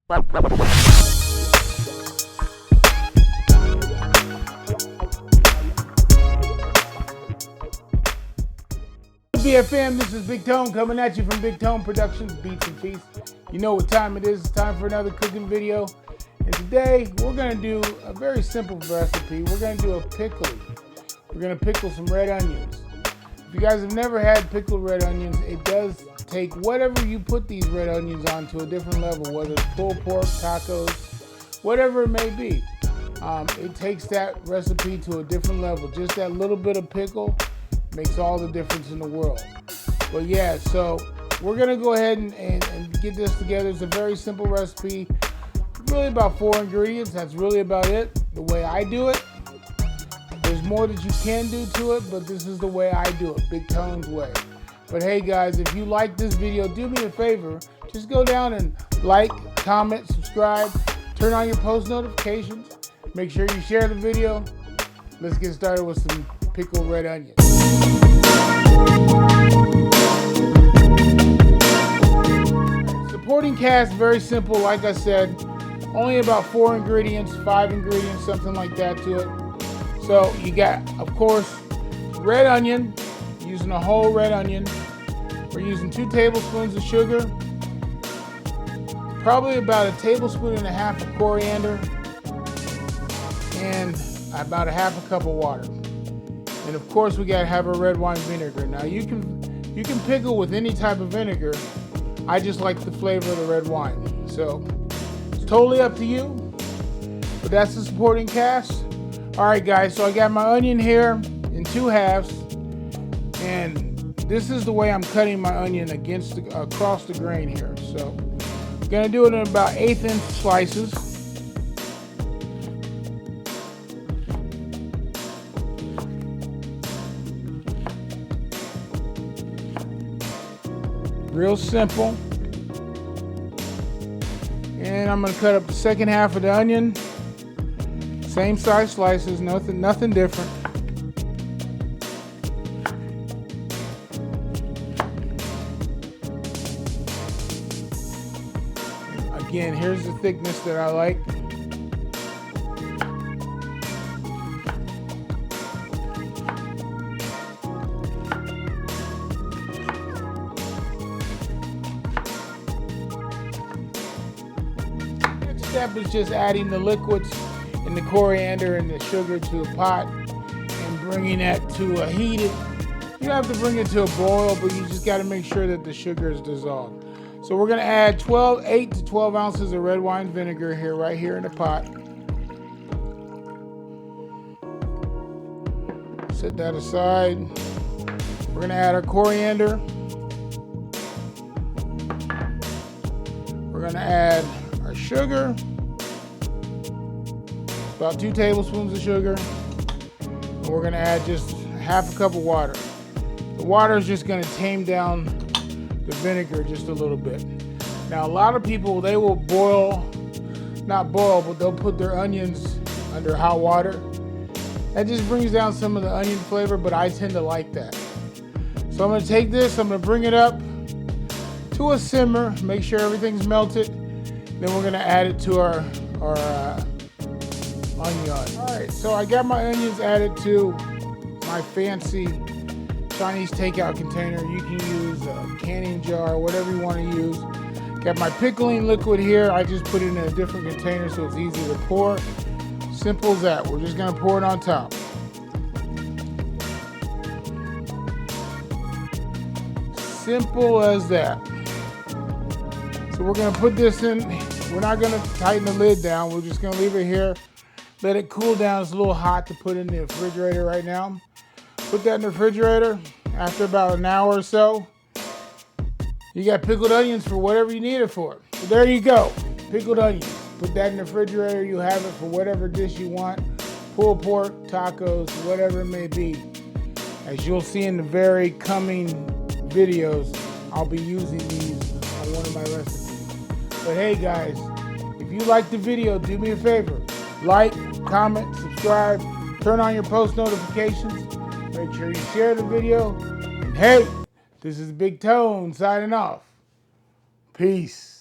BFM, this is Bigtone coming at you from Bigtone Productions, Beats and Feasts. You know what time it is. It's time for another cooking video. And today, we're going to do a very simple recipe. We're going to do a pickled. We're going to pickle some red onions. If you guys have never had pickled red onions, it does take whatever you put these red onions on to a different level, whether it's pulled pork, tacos, whatever it may be. It takes that recipe to a different level. Just that little bit of pickle makes all the difference in the world. But yeah, so we're gonna go ahead and get this together. It's a very simple recipe. Really about 4 ingredients. That's really about it. The way I do it. There's more that you can do to it, but this is the way I do it, Bigtone's way. But hey guys, if you like this video, do me a favor. Just go down and like, comment, subscribe, turn on your post notifications. Make sure you share the video. Let's get started with some pickled red onions. Supporting cast, very simple, like I said. Only about 4 ingredients, 5 ingredients, something like that to it. So you got, of course, red onion, using a whole red onion. We're using 2 tablespoons of sugar, probably about 1.5 tablespoons of coriander, and about 1/2 cup of water. And of course, we gotta have a red wine vinegar. Now you can pickle with any type of vinegar. I just like the flavor of the red wine. So it's totally up to you. But that's the supporting cast. All right, guys. So I got my onion here in 2 halves, and this is the way I'm cutting my onion across the grain here. So I'm gonna do it in about 1/8 inch slices. Real simple. And I'm gonna cut up the second half of the onion. Same size slices, nothing different. Again, here's the thickness that I like. Step is just adding the liquids and the coriander and the sugar to a pot and bringing that to a heated. You don't have to bring it to a boil, but you just got to make sure that the sugar is dissolved. So we're going to add 8 to 12 ounces of red wine vinegar here, right here in the pot. Set that aside. We're going to add our coriander. We're going to add our sugar, about 2 tablespoons of sugar, and we're going to add just 1/2 cup of water. The water is just going to tame down the vinegar just a little bit. Now a lot of people, they will not boil, but they'll put their onions under hot water. That just brings down some of the onion flavor, but I tend to like that. So I'm going to take this, I'm going to bring it up to a simmer, make sure everything's melted. Then we're gonna add it to our onion. All right, so I got my onions added to my fancy Chinese takeout container. You can use a canning jar, whatever you want to use. Got my pickling liquid here. I just put it in a different container so it's easy to pour. Simple as that. We're just gonna pour it on top. Simple as that. So we're gonna put this in. We're not gonna tighten the lid down. We're just gonna leave it here. Let it cool down. It's a little hot to put in the refrigerator right now. Put that in the refrigerator. After about an hour or so, you got pickled onions for whatever you need it for. So there you go, pickled onions. Put that in the refrigerator. You have it for whatever dish you want. Pulled pork, tacos, whatever it may be. As you'll see in the very coming videos, I'll be using these on one of my recipes. But hey guys, if you like the video, do me a favor. Like, comment, subscribe, turn on your post notifications. Make sure you share the video. And hey, this is Bigtone signing off. Peace.